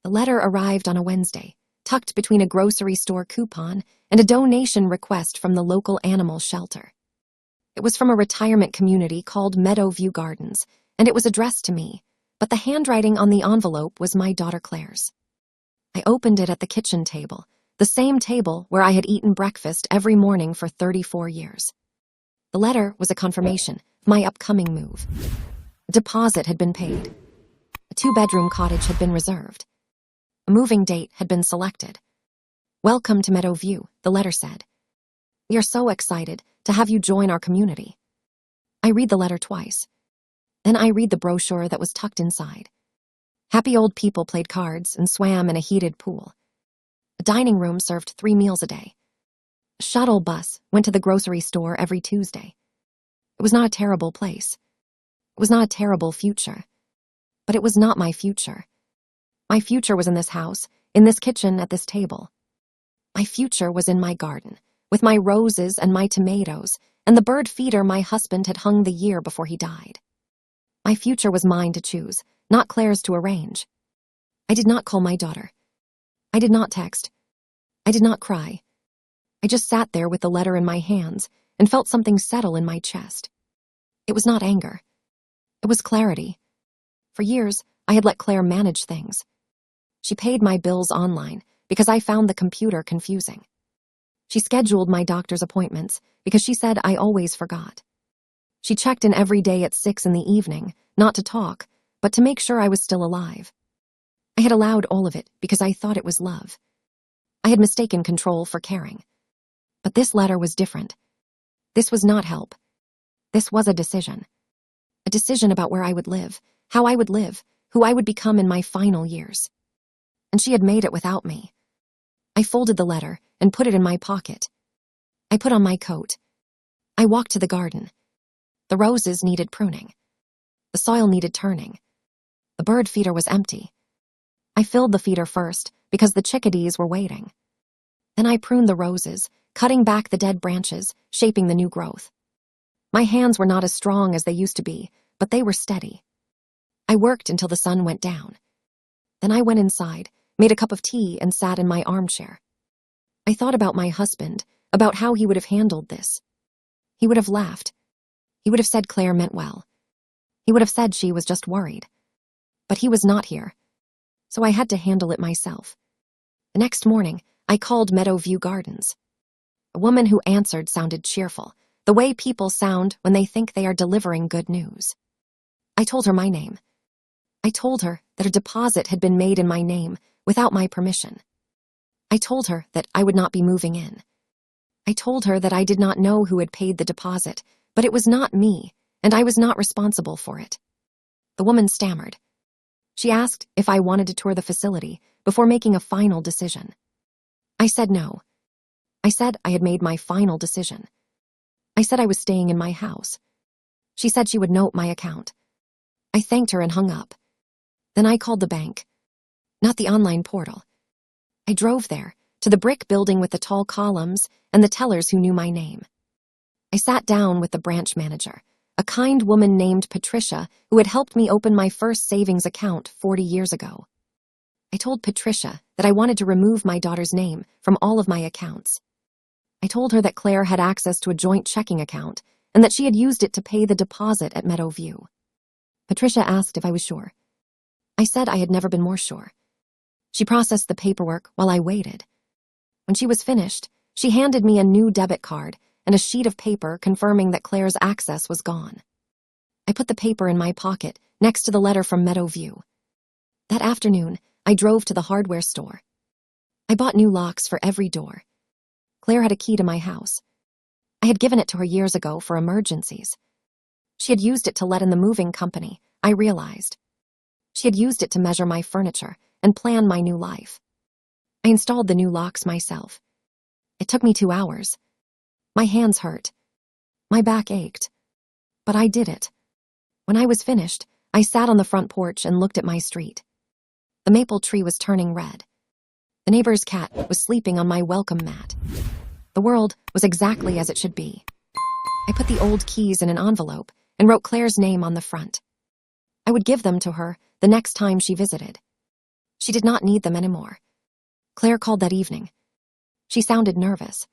The letter arrived on a Wednesday, tucked between a grocery store coupon and a donation request from the local animal shelter. It was from a retirement community called Meadowview Gardens, and it was addressed to me, but the handwriting on the envelope was my daughter Claire's. I opened it at the kitchen table, the same table where I had eaten breakfast every morning for 34 years. The letter was a confirmation of my upcoming move. A deposit had been paid. A 2-bedroom cottage had been reserved. A moving date had been selected. "Welcome to Meadowview," the letter said. "We are so excited to have you join our community." I read the letter twice. Then I read the brochure that was tucked inside. Happy old people played cards and swam in a heated pool. A dining room served 3 meals a day. A shuttle bus went to the grocery store every Tuesday. It was not a terrible place. It was not a terrible future. But it was not my future. My future was in this house, in this kitchen, at this table. My future was in my garden, with my roses and my tomatoes, and the bird feeder my husband had hung the year before he died. My future was mine to choose, not Claire's to arrange. I did not call my daughter. I did not text. I did not cry. I just sat there with the letter in my hands and felt something settle in my chest. It was not anger. It was clarity. For years, I had let Claire manage things. She paid my bills online because I found the computer confusing. She scheduled my doctor's appointments because she said I always forgot. She checked in every day at 6 in the evening, not to talk, but to make sure I was still alive. I had allowed all of it because I thought it was love. I had mistaken control for caring. But this letter was different. This was not help. This was a decision. A decision about where I would live, how I would live, who I would become in my final years. And she had made it without me. I folded the letter and put it in my pocket. I put on my coat. I walked to the garden. The roses needed pruning. The soil needed turning. The bird feeder was empty. I filled the feeder first because the chickadees were waiting. Then I pruned the roses, cutting back the dead branches, shaping the new growth. My hands were not as strong as they used to be, but they were steady. I worked until the sun went down. Then I went inside, made a cup of tea, and sat in my armchair. I thought about my husband, about how he would have handled this. He would have laughed. He would have said Claire meant well. He would have said she was just worried. But he was not here, so I had to handle it myself. The next morning, I called Meadowview Gardens. The woman who answered sounded cheerful, the way people sound when they think they are delivering good news. I told her my name. I told her that a deposit had been made in my name without my permission. I told her that I would not be moving in. I told her that I did not know who had paid the deposit, but it was not me, and I was not responsible for it. The woman stammered. She asked if I wanted to tour the facility before making a final decision. I said no. I said I had made my final decision. I said I was staying in my house. She said she would note my account. I thanked her and hung up. Then I called the bank. Not the online portal. I drove there, to the brick building with the tall columns and the tellers who knew my name. I sat down with the branch manager, a kind woman named Patricia who had helped me open my first savings account 40 years ago. I told Patricia that I wanted to remove my daughter's name from all of my accounts. I told her that Claire had access to a joint checking account and that she had used it to pay the deposit at Meadowview. Patricia asked if I was sure. I said I had never been more sure. She processed the paperwork while I waited. When she was finished, she handed me a new debit card and a sheet of paper confirming that Claire's access was gone. I put the paper in my pocket next to the letter from Meadowview. That afternoon, I drove to the hardware store. I bought new locks for every door. Claire had a key to my house. I had given it to her years ago for emergencies. She had used it to let in the moving company, I realized. She had used it to measure my furniture and plan my new life. I installed the new locks myself. It took me 2 hours. My hands hurt. My back ached. But I did it. When I was finished, I sat on the front porch and looked at my street. The maple tree was turning red. The neighbor's cat was sleeping on my welcome mat. The world was exactly as it should be. I put the old keys in an envelope and wrote Claire's name on the front. I would give them to her the next time she visited. She did not need them anymore. Claire called that evening. She sounded nervous.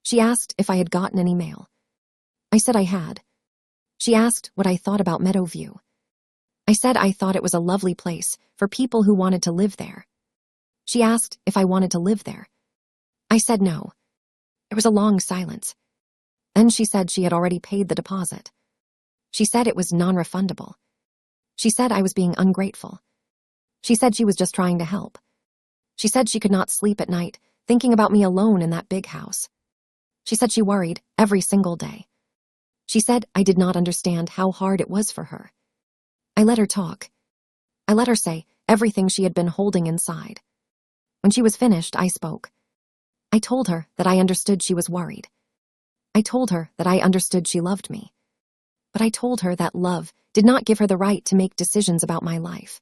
She asked if I had gotten any mail. I said I had. She asked what I thought about Meadowview. I said I thought it was a lovely place for people who wanted to live there. She asked if I wanted to live there. I said no. There was a long silence. Then she said she had already paid the deposit. She said it was non-refundable. She said I was being ungrateful. She said she was just trying to help. She said she could not sleep at night, thinking about me alone in that big house. She said she worried every single day. She said I did not understand how hard it was for her. I let her talk. I let her say everything she had been holding inside. When she was finished, I spoke. I told her that I understood she was worried. I told her that I understood she loved me. But I told her that love did not give her the right to make decisions about my life.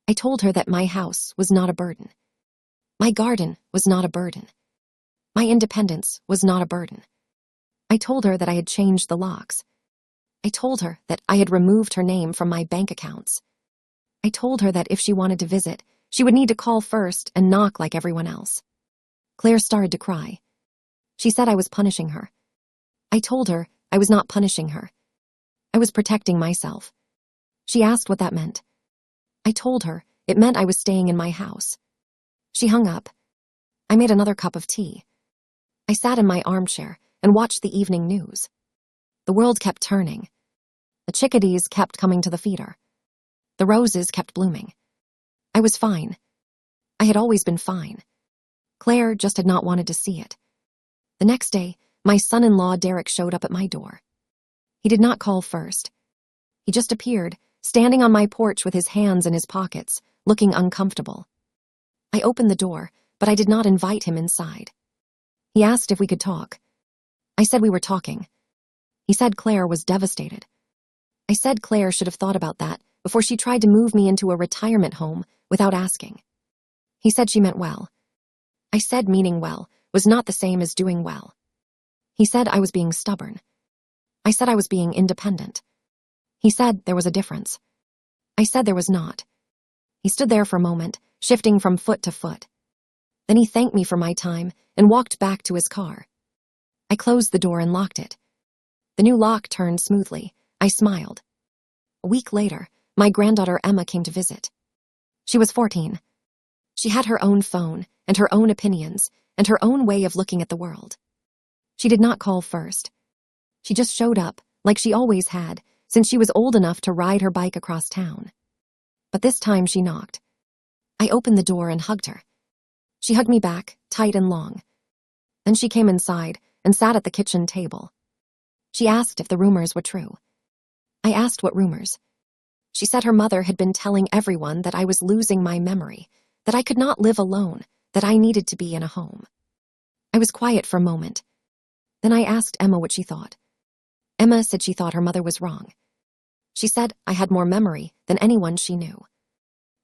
I told her that my house was not a burden. My garden was not a burden. My independence was not a burden. I told her that I had changed the locks. I told her that I had removed her name from my bank accounts. I told her that if she wanted to visit, she would need to call first and knock like everyone else. Claire started to cry. She said I was punishing her. I told her I was not punishing her. I was protecting myself. She asked what that meant. I told her it meant I was staying in my house. She hung up. I made another cup of tea. I sat in my armchair and watched the evening news. The world kept turning. The chickadees kept coming to the feeder. The roses kept blooming. I was fine. I had always been fine. Claire just had not wanted to see it. The next day, my son-in-law Derek showed up at my door. He did not call first. He just appeared, standing on my porch with his hands in his pockets, looking uncomfortable. I opened the door, but I did not invite him inside. He asked if we could talk. I said we were talking. He said Claire was devastated. I said Claire should have thought about that before she tried to move me into a retirement home without asking. He said she meant well. I said meaning well was not the same as doing well. He said I was being stubborn. I said I was being independent. He said there was a difference. I said there was not. He stood there for a moment, shifting from foot to foot. Then he thanked me for my time and walked back to his car. I closed the door and locked it. The new lock turned smoothly. I smiled. A week later, my granddaughter Emma came to visit. She was 14. She had her own phone and her own opinions and her own way of looking at the world. She did not call first. She just showed up, like she always had, since she was old enough to ride her bike across town. But this time she knocked. I opened the door and hugged her. She hugged me back, tight and long. Then she came inside and sat at the kitchen table. She asked if the rumors were true. I asked what rumors. She said her mother had been telling everyone that I was losing my memory, that I could not live alone, that I needed to be in a home. I was quiet for a moment. Then I asked Emma what she thought. Emma said she thought her mother was wrong. She said I had more memory than anyone she knew.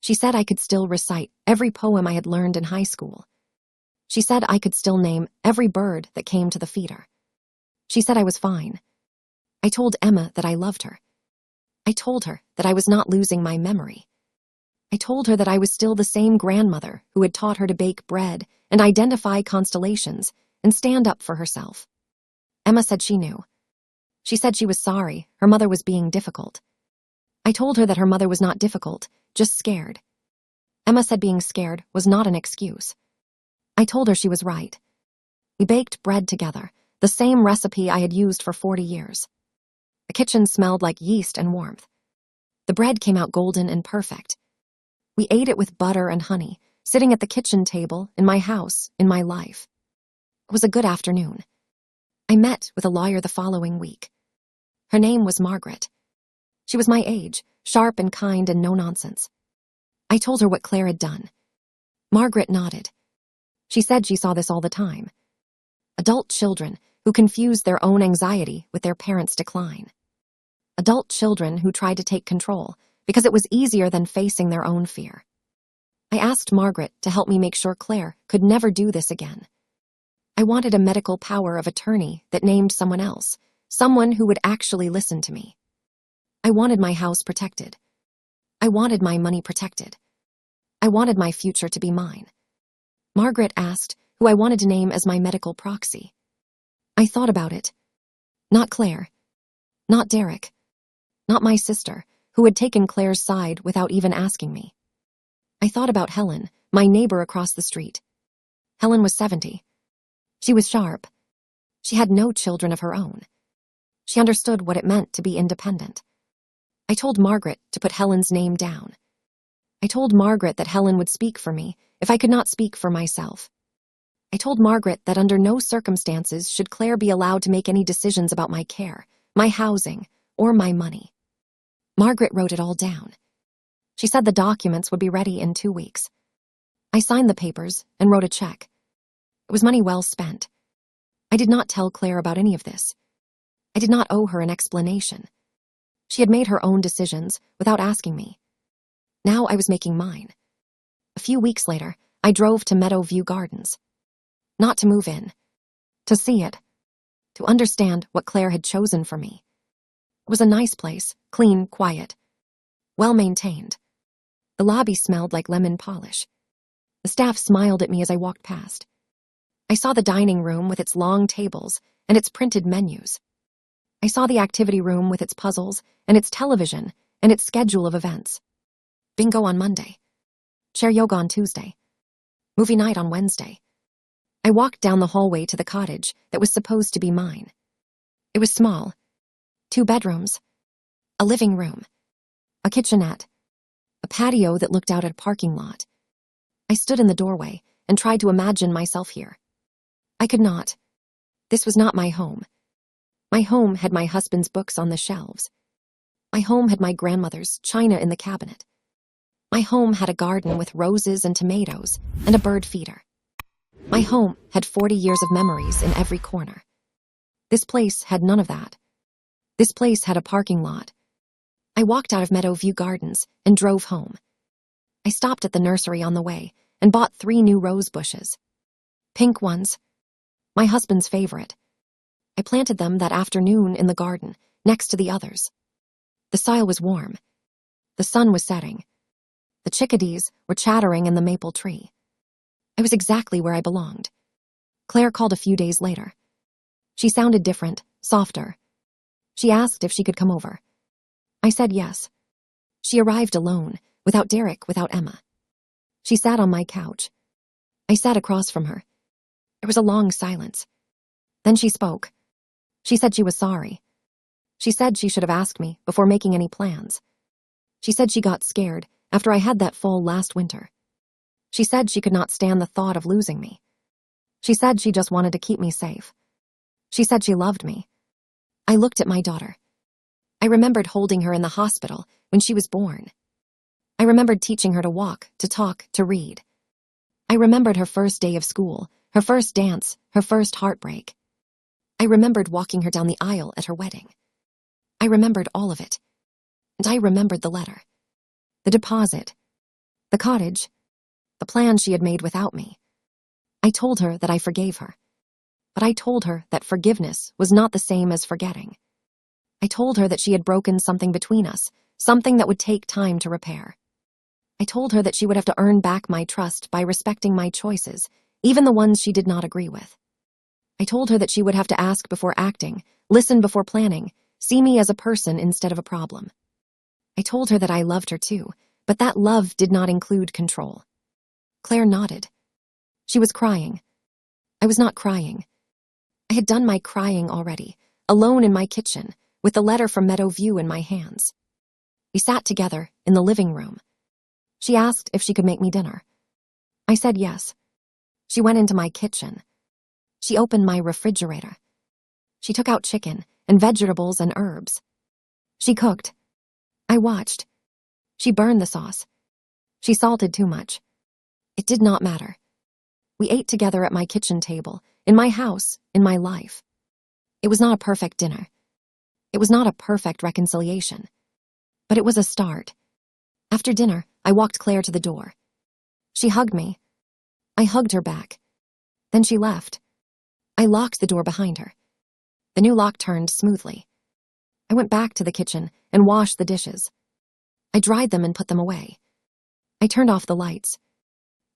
She said I could still recite every poem I had learned in high school. She said I could still name every bird that came to the feeder. She said I was fine. I told Emma that I loved her. I told her that I was not losing my memory. I told her that I was still the same grandmother who had taught her to bake bread and identify constellations and stand up for herself. Emma said she knew. She said she was sorry her mother was being difficult. I told her that her mother was not difficult, just scared. Emma said being scared was not an excuse. I told her she was right. We baked bread together, the same recipe I had used for 40 years. The kitchen smelled like yeast and warmth. The bread came out golden and perfect. We ate it with butter and honey, sitting at the kitchen table in my house, in my life. It was a good afternoon. I met with a lawyer the following week. Her name was Margaret. She was my age, sharp and kind and no nonsense. I told her what Claire had done. Margaret nodded. She said she saw this all the time. Adult children who confused their own anxiety with their parents' decline. Adult children who tried to take control because it was easier than facing their own fear. I asked Margaret to help me make sure Claire could never do this again. I wanted a medical power of attorney that named someone else, someone who would actually listen to me. I wanted my house protected. I wanted my money protected. I wanted my future to be mine. Margaret asked who I wanted to name as my medical proxy. I thought about it. Not Claire. Not Derek. Not my sister, who had taken Claire's side without even asking me. I thought about Helen, my neighbor across the street. Helen was 70. She was sharp. She had no children of her own. She understood what it meant to be independent. I told Margaret to put Helen's name down. I told Margaret that Helen would speak for me if I could not speak for myself. I told Margaret that under no circumstances should Claire be allowed to make any decisions about my care, my housing, or my money. Margaret wrote it all down. She said the documents would be ready in 2 weeks. I signed the papers and wrote a check. It was money well spent. I did not tell Claire about any of this. I did not owe her an explanation. She had made her own decisions without asking me. Now I was making mine. A few weeks later, I drove to Meadowview Gardens. Not to move in. To see it. To understand what Claire had chosen for me. It was a nice place, clean, quiet. Well maintained. The lobby smelled like lemon polish. The staff smiled at me as I walked past. I saw the dining room with its long tables and its printed menus. I saw the activity room with its puzzles and its television and its schedule of events. Bingo on Monday. Chair yoga on Tuesday. Movie night on Wednesday. I walked down the hallway to the cottage that was supposed to be mine. It was small. 2 bedrooms. A living room. A kitchenette. A patio that looked out at a parking lot. I stood in the doorway and tried to imagine myself here. I could not. This was not my home. My home had my husband's books on the shelves. My home had my grandmother's china in the cabinet. My home had a garden with roses and tomatoes and a bird feeder. My home had 40 years of memories in every corner. This place had none of that. This place had a parking lot. I walked out of Meadowview Gardens and drove home. I stopped at the nursery on the way and bought 3 new rose bushes. Pink ones. My husband's favorite. I planted them that afternoon in the garden, next to the others. The soil was warm. The sun was setting. The chickadees were chattering in the maple tree. I was exactly where I belonged. Claire called a few days later. She sounded different, softer. She asked if she could come over. I said yes. She arrived alone, without Derek, without Emma. She sat on my couch. I sat across from her. There was a long silence. Then she spoke. She said she was sorry. She said she should have asked me before making any plans. She said she got scared after I had that fall last winter. She said she could not stand the thought of losing me. She said she just wanted to keep me safe. She said she loved me. I looked at my daughter. I remembered holding her in the hospital when she was born. I remembered teaching her to walk, to talk, to read. I remembered her first day of school, her first dance, her first heartbreak. I remembered walking her down the aisle at her wedding. I remembered all of it. And I remembered the letter. The deposit. The cottage. The plan she had made without me. I told her that I forgave her. But I told her that forgiveness was not the same as forgetting. I told her that she had broken something between us, something that would take time to repair. I told her that she would have to earn back my trust by respecting my choices, even the ones she did not agree with. I told her that she would have to ask before acting, listen before planning, see me as a person instead of a problem. I told her that I loved her too, but that love did not include control. Claire nodded. She was crying. I was not crying. I had done my crying already, alone in my kitchen, with the letter from Meadowview in my hands. We sat together in the living room. She asked if she could make me dinner. I said yes. She went into my kitchen. She opened my refrigerator. She took out chicken and vegetables and herbs. She cooked. I watched. She burned the sauce. She salted too much. It did not matter. We ate together at my kitchen table, in my house, in my life. It was not a perfect dinner. It was not a perfect reconciliation. But it was a start. After dinner, I walked Claire to the door. She hugged me. I hugged her back. Then she left. I locked the door behind her. The new lock turned smoothly. I went back to the kitchen and washed the dishes. I dried them and put them away. I turned off the lights.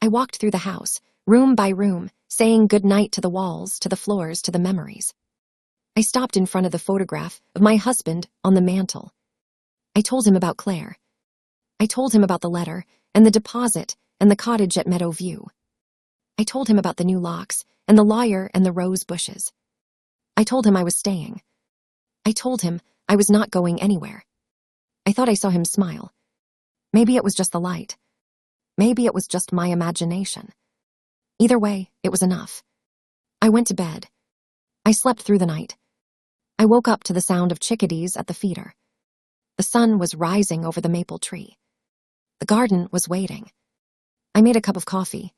I walked through the house, room by room, saying goodnight to the walls, to the floors, to the memories. I stopped in front of the photograph of my husband on the mantel. I told him about Claire. I told him about the letter and the deposit and the cottage at Meadow View. I told him about the new locks and the lawyer and the rose bushes. I told him I was staying. I told him I was not going anywhere. I thought I saw him smile. Maybe it was just the light. Maybe it was just my imagination. Either way, it was enough. I went to bed. I slept through the night. I woke up to the sound of chickadees at the feeder. The sun was rising over the maple tree. The garden was waiting. I made a cup of coffee.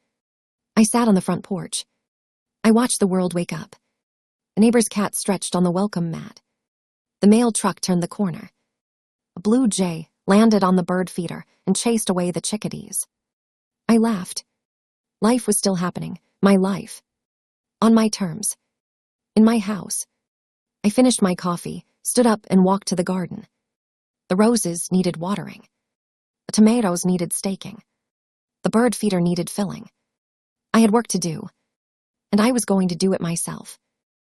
I sat on the front porch. I watched the world wake up. A neighbor's cat stretched on the welcome mat. The mail truck turned the corner. A blue jay landed on the bird feeder and chased away the chickadees. I laughed. Life was still happening, my life. On my terms. In my house. I finished my coffee, stood up and walked to the garden. The roses needed watering. The tomatoes needed staking. The bird feeder needed filling. I had work to do, and I was going to do it myself.